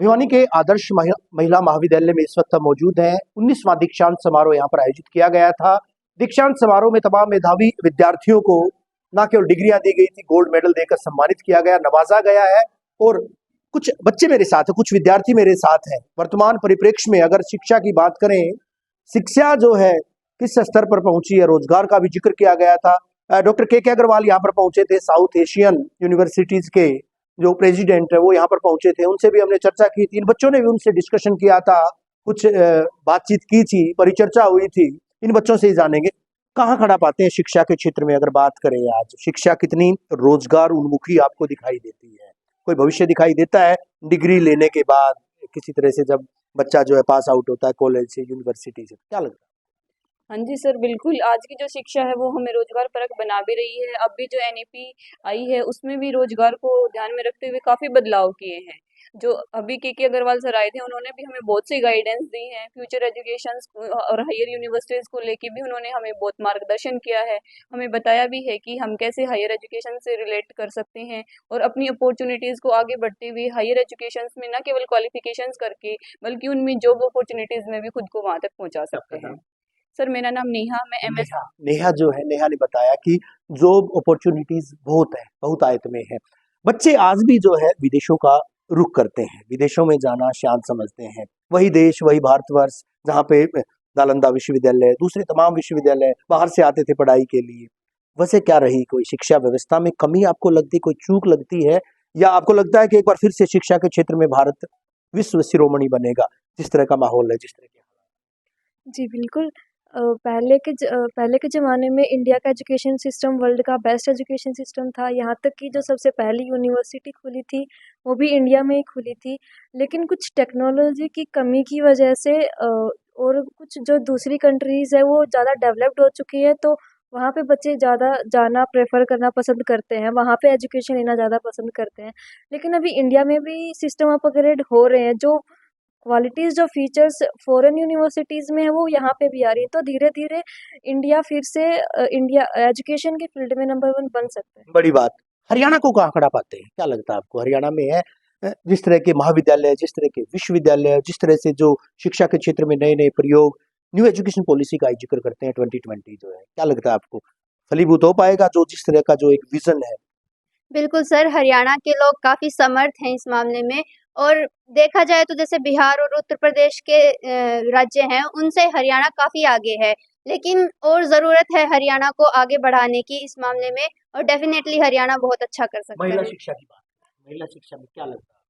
भिवानी के आदर्श महिला महाविद्यालय में इस वक्त हम मौजूद हैं। 19वां दीक्षांत समारोह यहाँ पर आयोजित किया गया था। दीक्षांत समारोह में तमाम मेधावी विद्यार्थियों को न केवल डिग्रियां दी गई थी, गोल्ड मेडल देकर सम्मानित किया गया, नवाजा गया है। और कुछ बच्चे मेरे साथ हैं, कुछ विद्यार्थी मेरे साथ हैं। वर्तमान परिप्रेक्ष्य में अगर शिक्षा की बात करें, शिक्षा जो है किस स्तर पर पहुंची है, रोजगार का भी जिक्र किया गया था। डॉक्टर के अग्रवाल यहाँ पर पहुंचे थे, साउथ एशियन यूनिवर्सिटीज के जो प्रेसिडेंट है वो यहाँ पर पहुंचे थे, उनसे भी हमने चर्चा की थी। इन बच्चों ने भी उनसे डिस्कशन किया था, कुछ बातचीत की थी, परिचर्चा हुई थी। इन बच्चों से ही जानेंगे कहाँ खड़ा पाते हैं शिक्षा के क्षेत्र में। अगर बात करें आज, शिक्षा कितनी रोजगार उन्मुखी आपको दिखाई देती है? कोई भविष्य दिखाई देता है डिग्री लेने के बाद, किसी तरह से जब बच्चा जो है पास आउट होता है कॉलेज से, यूनिवर्सिटी से, क्या लगता है? हाँ जी सर, बिल्कुल। आज की जो शिक्षा है वो हमें रोजगार परक बना भी रही है। अब भी जो एनईपी आई है उसमें भी रोजगार को ध्यान में रखते हुए काफी बदलाव किए हैं। जो अभी के अग्रवाल सर आए थे उन्होंने भी हमें बहुत सी गाइडेंस दी है। फ्यूचर एजुकेशन और हायर यूनिवर्सिटीज को लेके भी उन्होंने हमें बहुत मार्गदर्शन किया है। हमें बताया भी है कि हम कैसे हायर एजुकेशन से रिलेट कर सकते हैं और अपनी अपॉर्चुनिटीज को आगे बढ़ते हुए हायर एजुकेशन में न केवल क्वालिफिकेशंस करके बल्कि उनमें जॉब अपॉर्चुनिटीज में भी खुद को वहां तक पहुंचा सकते हैं। सर, मेरा नाम नेहा, मैं एमएस। नेहा जो है, नेहा ने बताया कि जॉब अपॉर्चुनिटीज बहुत है, बहुत आयत में है। बच्चे आज भी जो है विदेशों का रुख करते हैं, विदेशों में जाना शान समझते हैं। वही देश, वही भारतवर्ष जहाँ पे नालंदा विश्वविद्यालय, दूसरे तमाम विश्वविद्यालय बाहर से आते थे पढ़ाई के लिए। वैसे क्या रही कोई शिक्षा व्यवस्था में कमी आपको लगती, कोई चूक लगती है, या आपको लगता है कि एक बार फिर से शिक्षा के क्षेत्र में भारत विश्व शिरोमणि बनेगा, जिस तरह का माहौल है, जिस तरह के? जी, बिल्कुल। पहले के ज़माने में इंडिया का एजुकेशन सिस्टम वर्ल्ड का बेस्ट एजुकेशन सिस्टम था। यहाँ तक कि जो सबसे पहली यूनिवर्सिटी खुली थी, वो भी इंडिया में ही खुली थी। लेकिन कुछ टेक्नोलॉजी की कमी की वजह से और कुछ जो दूसरी कंट्रीज़ है वो ज़्यादा डेवलप्ड हो चुकी है, तो वहाँ पे बच्चे ज़्यादा जाना प्रेफ़र करना पसंद करते हैं, वहाँ पे एजुकेशन लेना ज़्यादा पसंद करते हैं। लेकिन अभी इंडिया में भी सिस्टम अपग्रेड हो रहे हैं, जो क्वालिटीज़ जो फीचर्स फॉरेन यूनिवर्सिटीज़ में है वो यहाँ पे भी आ रही है, तो धीरे-धीरे इंडिया फिर से इंडिया एजुकेशन के फील्ड में नंबर 1 बन सकता है। बड़ी बात। हरियाणा को कहाँ खड़ा पाते हैं? क्या लगता है आपको? हरियाणा में है जिस तरह के महाविद्यालय, जिस तरह के विश्वविद्यालय, जिस तरह से जो शिक्षा के क्षेत्र में नए-नए प्रयोग, न्यू एजुकेशन पॉलिसी का ही जिक्र करते हैं 2020 जो है, क्या लगता है आपको? फलीभूत हो पाएगा जो जिस तरह का जो एक विज़न है? बिल्कुल सर, हरियाणा के लोग काफ़ी समर्थ हैं इस मामले में। और देखा जाए तो जैसे बिहार और उत्तर प्रदेश के राज्य हैं, उनसे हरियाणा काफ़ी आगे है। लेकिन और ज़रूरत है हरियाणा को आगे बढ़ाने की इस मामले में, और डेफ़िनेटली हरियाणा बहुत अच्छा कर सकता महिला है। शिक्षा की बात, महिला शिक्षा में क्या लगता है?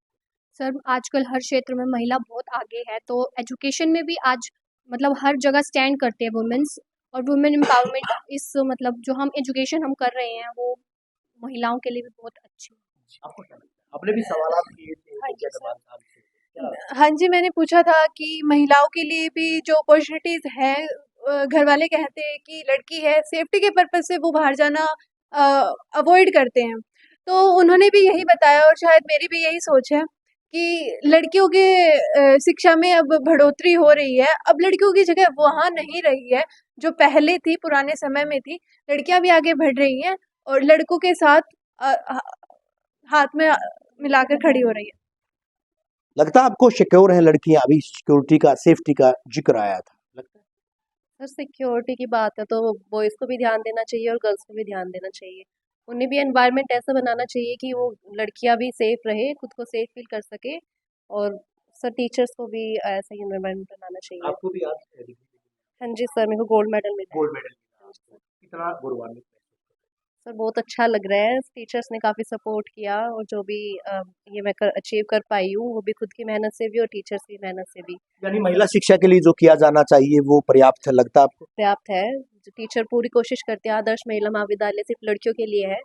सर, आजकल हर क्षेत्र में महिला बहुत आगे है, तो एजुकेशन में भी आज मतलब हर जगह स्टैंड करते हैं वुमेन्स। और वुमेन एम्पावरमेंट इस मतलब जो हम एजुकेशन हम कर रहे हैं वो महिलाओं के लिए भी बहुत अच्छी है। आपको क्या लगता है? आपने भी सवालात किए थे हाँ जी अग्रवाल साहब से। क्या? हाँ जी, मैंने पूछा था कि महिलाओं के लिए भी जो अपॉर्चुनिटीज़ हैं, घर वाले कहते हैं कि लड़की है, सेफ्टी के पर्पज़ से वो बाहर जाना अवॉइड करते हैं। तो उन्होंने भी यही बताया, और शायद मेरी भी यही सोच है कि लड़कियों के शिक्षा में अब बढ़ोतरी हो रही है। अब लड़कियों की जगह वहाँ नहीं रही है जो पहले थी, पुराने समय में थी। लड़कियाँ भी आगे बढ़ रही हैं और लड़कों के साथ हाथ में मिलाकर खड़ी हो रही है। लगता है आपको सिक्योर है लड़कियां? अभी सिक्योरिटी का, सेफ्टी का जिक्र आया था, लगता है? सर, सिक्योरिटी की बात है तो बॉयज़ को भी ध्यान देना चाहिए और गर्ल्स को भी ध्यान देना चाहिए। उन्हें भी एनवायरनमेंट ऐसा बनाना चाहिए कि वो लड़कियां भी सेफ रहे, खुद को सेफ फील कर सके। और सर, टीचर्स को भी ऐसा ही एनवायरनमेंट बनाना चाहिए। आपको भी आज डिग्री हाँ जी सर, मेरे को गोल्ड मेडल मिला है। गोल्ड मेडल मिला हाँ जी आपको, सर। कितना गौरवान्वित महसूस सर, बहुत अच्छा लग रहा है, टीचर्स ने काफ़ी सपोर्ट किया, और जो भी ये मैं अचीव कर पाई हूँ वो भी खुद की मेहनत से भी और टीचर्स की मेहनत से भी। यानी महिला शिक्षा के लिए जो किया जाना चाहिए वो पर्याप्त है, लगता है आपको? पर्याप्त है। जो टीचर पूरी कोशिश करते हैं, आदर्श महिला महाविद्यालय सिर्फ लड़कियों के लिए है,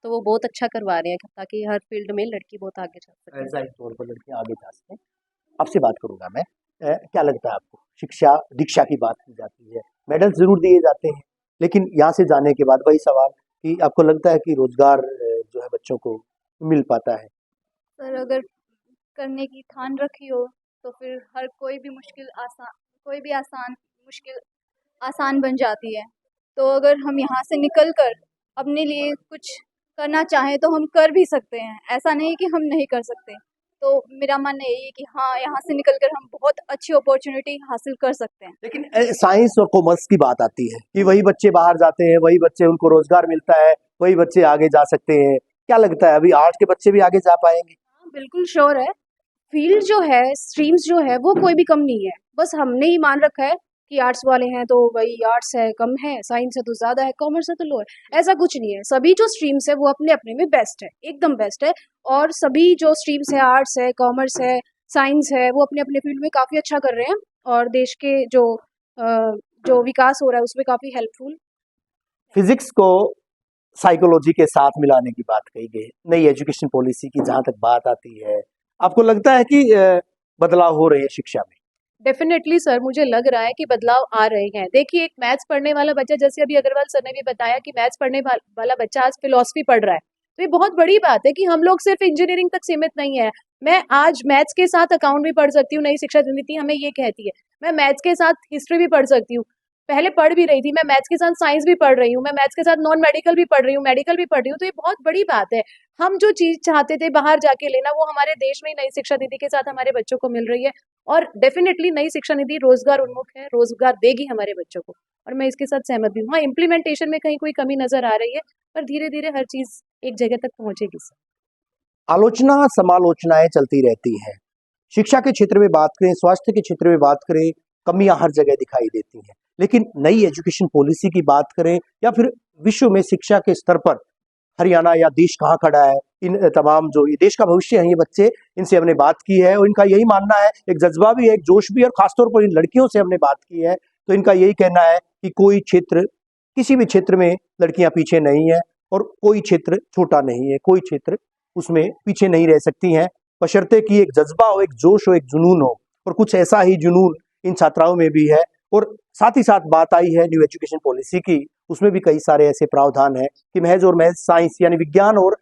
तो वो बहुत अच्छा करवा रहे हैं ताकि हर फील्ड में लड़की बहुत आगे जा सके। जाहिर तौर पर लड़कियां आगे जा सकें। आपसे बात करूंगा मैं, क्या लगता है आपको? शिक्षा दीक्षा की बात की जाती है, मेडल जरूर दिए जाते हैं, लेकिन यहाँ से जाने के बाद वही सवाल कि आपको लगता है कि रोजगार जो है बच्चों को मिल पाता है? सर, अगर करने की ठान रखी हो तो फिर हर कोई भी आसान मुश्किल आसान बन जाती है। तो अगर हम यहाँ से निकल कर अपने लिए कुछ करना चाहें तो हम कर भी सकते हैं, ऐसा नहीं कि हम नहीं कर सकते। तो मेरा मानना यही है कि हाँ, यहाँ से निकल कर हम बहुत अच्छी अपॉर्चुनिटी हासिल कर सकते हैं। लेकिन साइंस और कॉमर्स की बात आती है कि वही बच्चे बाहर जाते हैं, वही बच्चे उनको रोजगार मिलता है, वही बच्चे आगे जा सकते हैं। क्या लगता है अभी आर्ट्स के बच्चे भी आगे जा पाएंगे? हाँ, बिल्कुल श्योर है। फील्ड जो है, स्ट्रीम्स जो है, वो कोई भी कम नहीं है। बस हमने ही मान रखा है कि आर्ट्स वाले हैं तो वही आर्ट्स है कम है, साइंस है तो ज़्यादा है, कॉमर्स है तो लो है। ऐसा कुछ नहीं है। सभी जो स्ट्रीम्स है वो अपने अपने में बेस्ट है, एकदम बेस्ट है। और सभी जो स्ट्रीम्स है, आर्ट्स है, कॉमर्स है, साइंस है, वो अपने अपने फील्ड में काफ़ी अच्छा कर रहे हैं और देश के जो विकास हो रहा है उसमें काफ़ी हेल्पफुल। फिजिक्स को साइकोलॉजी के साथ मिलाने की बात कही गई। नई एजुकेशन पॉलिसी की जहां तक बात आती है, आपको लगता है कि बदलाव हो रहे हैं शिक्षा में? डेफिनेटली सर, मुझे लग रहा है कि बदलाव आ रहे हैं। देखिए, एक मैथ्स पढ़ने वाला बच्चा, जैसे अभी अग्रवाल सर ने भी बताया कि मैथ्स पढ़ने वाला बच्चा आज फिलॉसफी पढ़ रहा है, तो ये बहुत बड़ी बात है कि हम लोग सिर्फ इंजीनियरिंग तक सीमित नहीं है। मैं आज मैथ्स के साथ अकाउंट भी पढ़ सकती हूँ, नई शिक्षा नीति हमें ये कहती है। मैं मैथ्स के साथ हिस्ट्री भी पढ़ सकती हूँ, पहले पढ़ भी रही थी। मैं मैथ्स के साथ साइंस भी पढ़ रही हूँ, मैं मैथ्स के साथ नॉन मेडिकल भी पढ़ रही हूँ, मेडिकल भी पढ़ रही हूँ। तो ये बहुत बड़ी बात है। हम जो चीज़ चाहते थे बाहर जाके लेना, वो हमारे देश में ही नई शिक्षा नीति के साथ हमारे बच्चों को मिल रही है। और डेफिनेटली नई शिक्षा नीति रोजगार उन्मुख है, रोजगार देगी हमारे बच्चों को, और मैं इसके साथ सहमत भी हूँ। हाँ, इम्प्लीमेंटेशन में कहीं कोई कमी नजर आ रही है, पर धीरे धीरे हर चीज़ एक जगह तक पहुंचेगी। आलोचना समालोचनाएं चलती रहती हैं। शिक्षा के क्षेत्र में बात करें, स्वास्थ्य के क्षेत्र में बात करें, कमियां हर जगह दिखाई देती हैं। लेकिन नई एजुकेशन पॉलिसी की बात करें या फिर विश्व में शिक्षा के स्तर पर हरियाणा या देश कहाँ खड़ा है, इन तमाम जो ये देश का भविष्य है, ये बच्चे, इनसे हमने बात की है और इनका यही मानना है, एक जज्बा भी है, एक जोश भी है, और खासतौर पर इन लड़कियों से हमने बात की है तो इनका यही कहना है कि कोई क्षेत्र, किसी भी क्षेत्र में लड़कियां पीछे नहीं है और कोई क्षेत्र छोटा नहीं है, कोई क्षेत्र उसमें पीछे नहीं रह सकती हैं, बशर्ते कि एक जज्बा हो, एक जोश हो, एक जुनून हो। और कुछ ऐसा ही जुनून इन छात्राओं में भी है। और साथ ही साथ बात आई है न्यू एजुकेशन पॉलिसी की, उसमें भी कई सारे ऐसे प्रावधान हैं कि महज और महज साइंस यानी विज्ञान और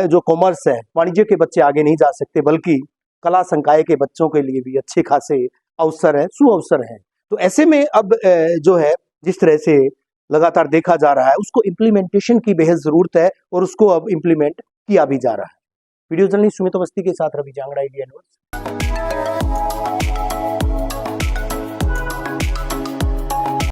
जो कॉमर्स है, वाणिज्य के बच्चे आगे नहीं जा सकते, बल्कि कला संकाय के बच्चों के लिए भी अच्छे खासे अवसर हैं, सुअवसर हैं। तो ऐसे में अब जो है, जिस तरह से लगातार देखा जा रहा है, उसको इम्प्लीमेंटेशन की बेहद जरूरत है और उसको अब इम्प्लीमेंट किया भी जा रहा है। वीडियो जर्नलिस्ट सुमित अवस्थी के साथ रवि जांगड़ा, इंडिया न्यूज़।